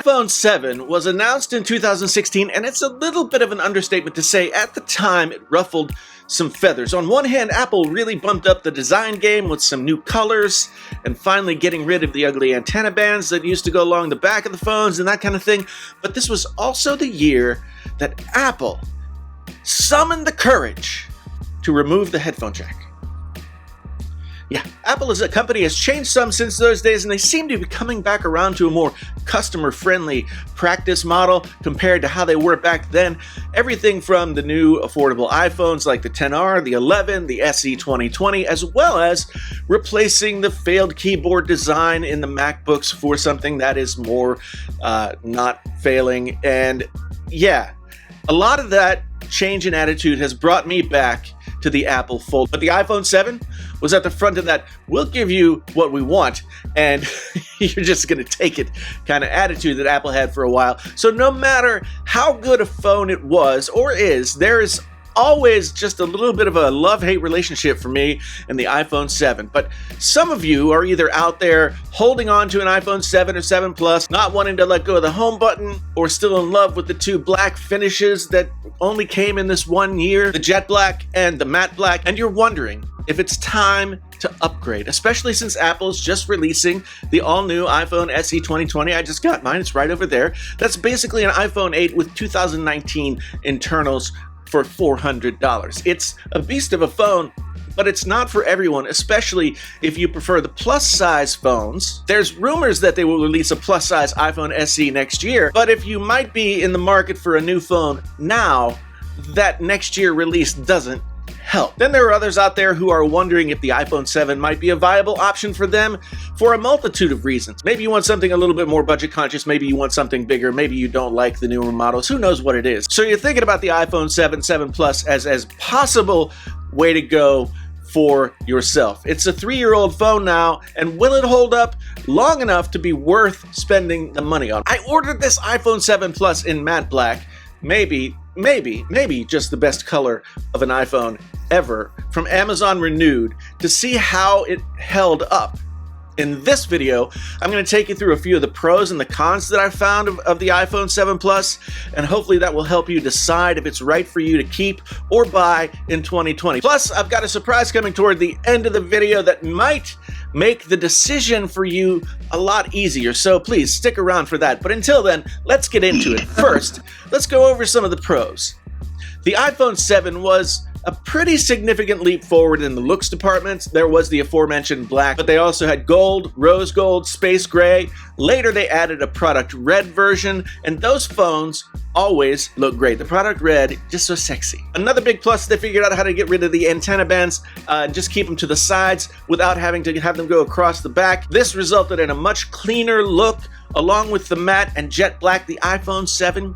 iPhone 7 was announced in 2016, and it's a little bit of an understatement to say at the time it ruffled some feathers. On one hand, Apple really bumped up the design game with some new colors and finally getting rid of the ugly antenna bands that used to go along the back of the phones and that kind of thing. But this was also the year that Apple summoned the courage to remove the headphone jack. Yeah, Apple as a company has changed some since those days, and they seem to be coming back around to a more customer-friendly practice model compared to how they were back then. Everything from the new affordable iPhones like the XR, the 11, the SE 2020, as well as replacing the failed keyboard design in the MacBooks for something that is more not failing. And yeah, a lot of that change in attitude has brought me back to the Apple fold. But the iPhone 7 was at the front of that, we'll give you what we want, and you're just gonna take it kind of attitude that Apple had for a while. So no matter how good a phone it was or is, there is always just a little bit of a love-hate relationship for me and the iPhone 7. But some of you are either out there holding on to an iPhone 7 or 7 Plus, not wanting to let go of the home button, or still in love with the two black finishes that only came in this one year, the jet black and the matte black, and you're wondering if it's time to upgrade, especially since Apple's just releasing the all-new iPhone SE 2020. I just got mine, it's right over there. That's basically an iPhone 8 with 2019 internals for $400. It's a beast of a phone, but it's not for everyone, especially if you prefer the plus-size phones. There's rumors that they will release a plus-size iPhone SE next year, but if you might be in the market for a new phone now, that next year release doesn't help. Then there are others out there who are wondering if the iPhone 7 might be a viable option for them for a multitude of reasons. Maybe you want something a little bit more budget conscious, maybe you want something bigger, maybe you don't like the newer models, who knows what it is. So you're thinking about the iPhone 7, 7 Plus as possible way to go for yourself. It's a 3-year-old phone now, and will it hold up long enough to be worth spending the money on? I ordered this iPhone 7 Plus in matte black, maybe just the best color of an iPhone ever, from Amazon Renewed, to see how it held up. In this video, I'm going to take you through a few of the pros and the cons that I found of the iPhone 7 Plus, and hopefully that will help you decide if it's right for you to keep or buy in 2020. Plus, I've got a surprise coming toward the end of the video that might make the decision for you a lot easier, so please stick around for that. But until then, let's get into it. First, let's go over some of the pros. The iPhone 7 was a pretty significant leap forward in the looks department. There was the aforementioned black, but they also had gold, rose gold, space gray. Later they added a product red version, and those phones always look great. The product red, just so sexy. Another big plus, they figured out how to get rid of the antenna bands and just keep them to the sides without having to have them go across the back. This resulted in a much cleaner look. Along with the matte and jet black, the iPhone 7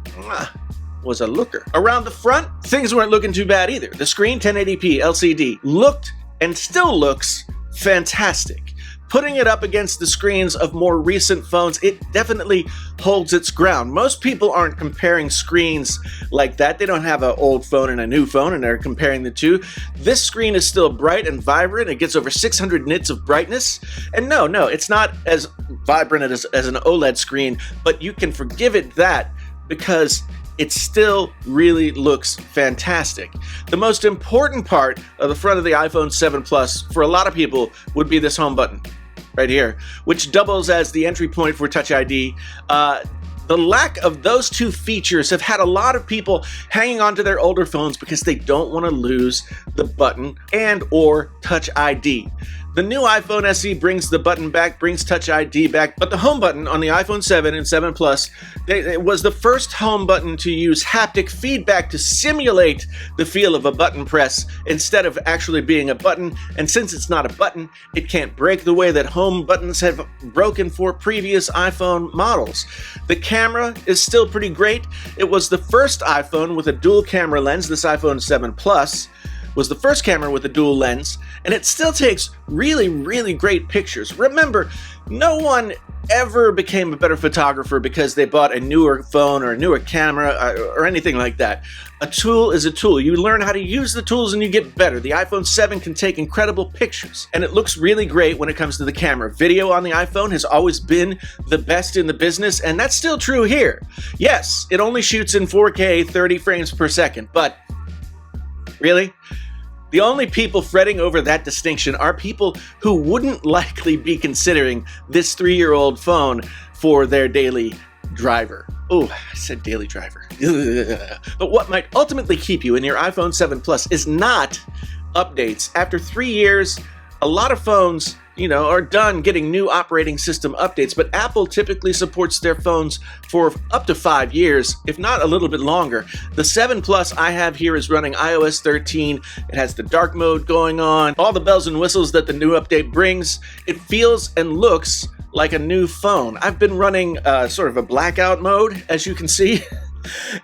was a looker. Around the front, things weren't looking too bad either. The screen, 1080p LCD, looked and still looks fantastic. Putting it up against the screens of more recent phones, it definitely holds its ground. Most people aren't comparing screens like that. They don't have an old phone and a new phone and they're comparing the two. This screen is still bright and vibrant. It gets over 600 nits of brightness. And no, it's not as vibrant as an OLED screen, but you can forgive it that because it still really looks fantastic. The most important part of the front of the iPhone 7 Plus for a lot of people would be this home button right here, which doubles as the entry point for Touch ID. The lack of those two features have had a lot of people hanging on to their older phones because they don't want to lose the button and or Touch ID. The new iPhone SE brings the button back, brings Touch ID back, but the home button on the iPhone 7 and 7 Plus, it was the first home button to use haptic feedback to simulate the feel of a button press instead of actually being a button. And since it's not a button, it can't break the way that home buttons have broken for previous iPhone models. The camera is still pretty great. It was the first iPhone with a dual camera lens. This iPhone 7 Plus was the first camera with a dual lens, and it still takes really, really great pictures. Remember, no one ever became a better photographer because they bought a newer phone or a newer camera or anything like that. A tool is a tool. You learn how to use the tools and you get better. The iPhone 7 can take incredible pictures, and it looks really great when it comes to the camera. Video on the iPhone has always been the best in the business, and that's still true here. Yes, it only shoots in 4K 30 frames per second, but really? The only people fretting over that distinction are people who wouldn't likely be considering this 3-year-old phone for their daily driver. Oh, I said daily driver. But what might ultimately keep you in your iPhone 7 Plus is not updates. After 3 years, a lot of phones, are done getting new operating system updates, but Apple typically supports their phones for up to 5 years, if not a little bit longer. The 7 Plus I have here is running iOS 13. It has the dark mode going on, all the bells and whistles that the new update brings. It feels and looks like a new phone. I've been running sort of a blackout mode, as you can see.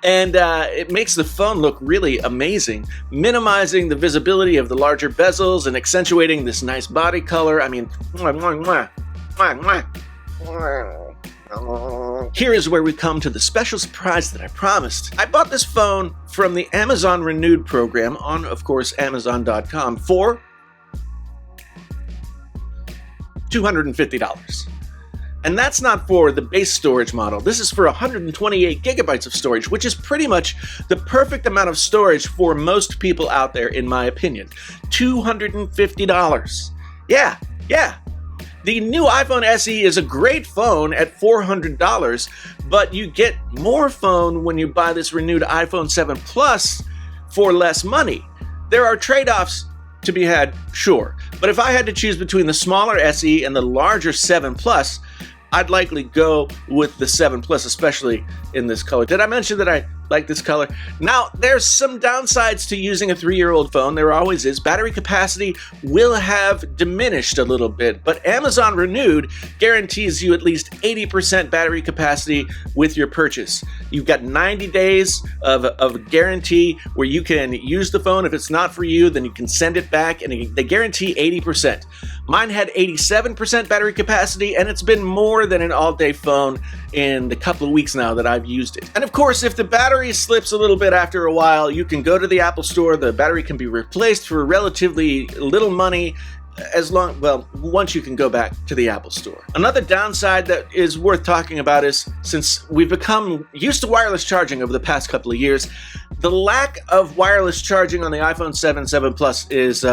And it makes the phone look really amazing, minimizing the visibility of the larger bezels and accentuating this nice body color. I mean, here is where we come to the special surprise that I promised. I bought this phone from the Amazon Renewed program on, of course, Amazon.com for $250. And that's not for the base storage model. This is for 128 gigabytes of storage, which is pretty much the perfect amount of storage for most people out there, in my opinion. $250. Yeah. The new iPhone SE is a great phone at $400, but you get more phone when you buy this renewed iPhone 7 Plus for less money. There are trade-offs to be had, sure. But if I had to choose between the smaller SE and the larger 7 Plus, I'd likely go with the 7 Plus, especially in this color. Did I mention that I like this color? Now, there's some downsides to using a 3-year-old phone. There always is. Battery capacity will have diminished a little bit, but Amazon Renewed guarantees you at least 80% battery capacity with your purchase. You've got 90 days of guarantee where you can use the phone. If it's not for you, then you can send it back, and they guarantee 80%. Mine had 87% battery capacity, and it's been more than an all-day phone in the couple of weeks now that I've used it. And of course, if the battery slips a little bit after a while, you can go to the Apple Store. The battery can be replaced for relatively little money, once you can go back to the Apple Store. Another downside that is worth talking about is, since we've become used to wireless charging over the past couple of years, the lack of wireless charging on the iPhone 7, 7 Plus is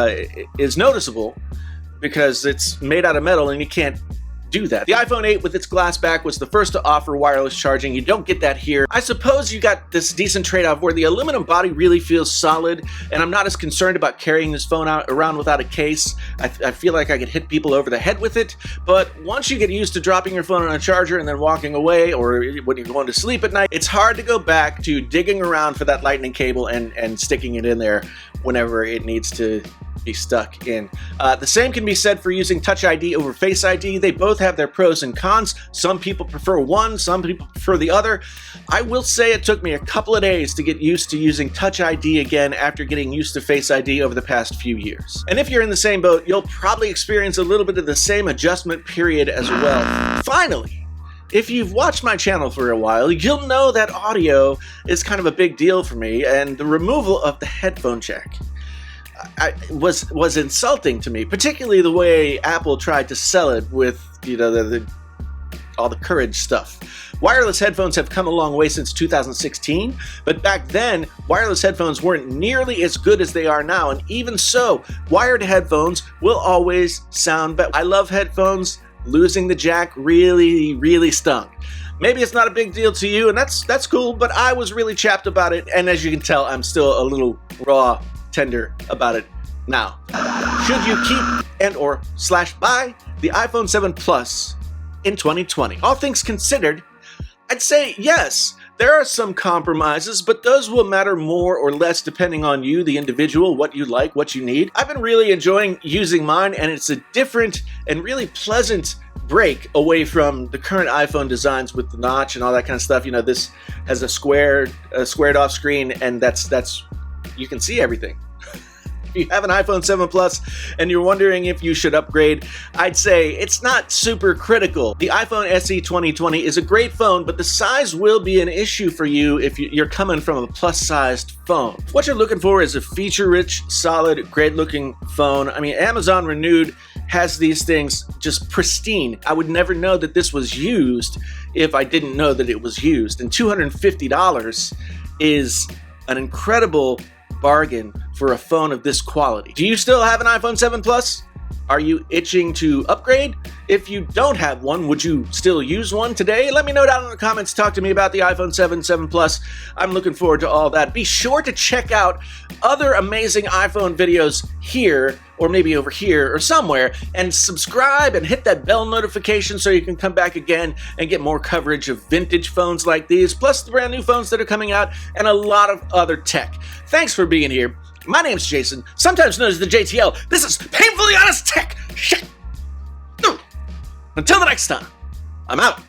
noticeable, because it's made out of metal and you can't do that. The iPhone 8 with its glass back was the first to offer wireless charging. You don't get that here. I suppose you got this decent trade-off where the aluminum body really feels solid, and I'm not as concerned about carrying this phone around without a case. I feel like I could hit people over the head with it, but once you get used to dropping your phone on a charger and then walking away, or when you're going to sleep at night, it's hard to go back to digging around for that lightning cable and sticking it in there whenever it needs to be stuck in. The same can be said for using Touch ID over Face ID. They both have their pros and cons. Some people prefer one, some people prefer the other. I will say it took me a couple of days to get used to using Touch ID again after getting used to Face ID over the past few years. And if you're in the same boat, you'll probably experience a little bit of the same adjustment period as well. Finally, if you've watched my channel for a while, you'll know that audio is kind of a big deal for me, and the removal of the headphone jack was insulting to me, particularly the way Apple tried to sell it with all the courage stuff. Wireless headphones have come a long way since 2016, but back then, wireless headphones weren't nearly as good as they are now, and even so, wired headphones will always sound better. I love headphones. Losing the jack really stung. Maybe it's not a big deal to you, and that's cool, but I was really chapped about it, and as you can tell, I'm still a little raw tender about it now. Should you keep and/or buy the iPhone 7 Plus in 2020? All things considered, I'd say yes. There are some compromises, but those will matter more or less depending on you, the individual, what you like, what you need. I've been really enjoying using mine, and it's a different and really pleasant break away from the current iPhone designs with the notch and all that kind of stuff. This has a squared off screen, and that's you can see everything. If you have an iPhone 7 Plus and you're wondering if you should upgrade, I'd say it's not super critical. The iPhone SE 2020 is a great phone, but the size will be an issue for you if you're coming from a plus-sized phone. What you're looking for is a feature-rich, solid, great-looking phone. I mean, Amazon Renewed has these things just pristine. I would never know that this was used if I didn't know that it was used. And $250 is an incredible bargain for a phone of this quality. Do you still have an iPhone 7 Plus? Are you itching to upgrade? If you don't have one, would you still use one today? Let me know down in the comments. Talk to me about the iPhone 7, 7 Plus. I'm looking forward to all that. Be sure to check out other amazing iPhone videos here, or maybe over here or somewhere, and subscribe and hit that bell notification so you can come back again and get more coverage of vintage phones like these, plus the brand new phones that are coming out, and a lot of other tech. Thanks for being here. My name's Jason, sometimes known as the JTL. This is Painfully Honest Tech. Shit. Until the next time, I'm out.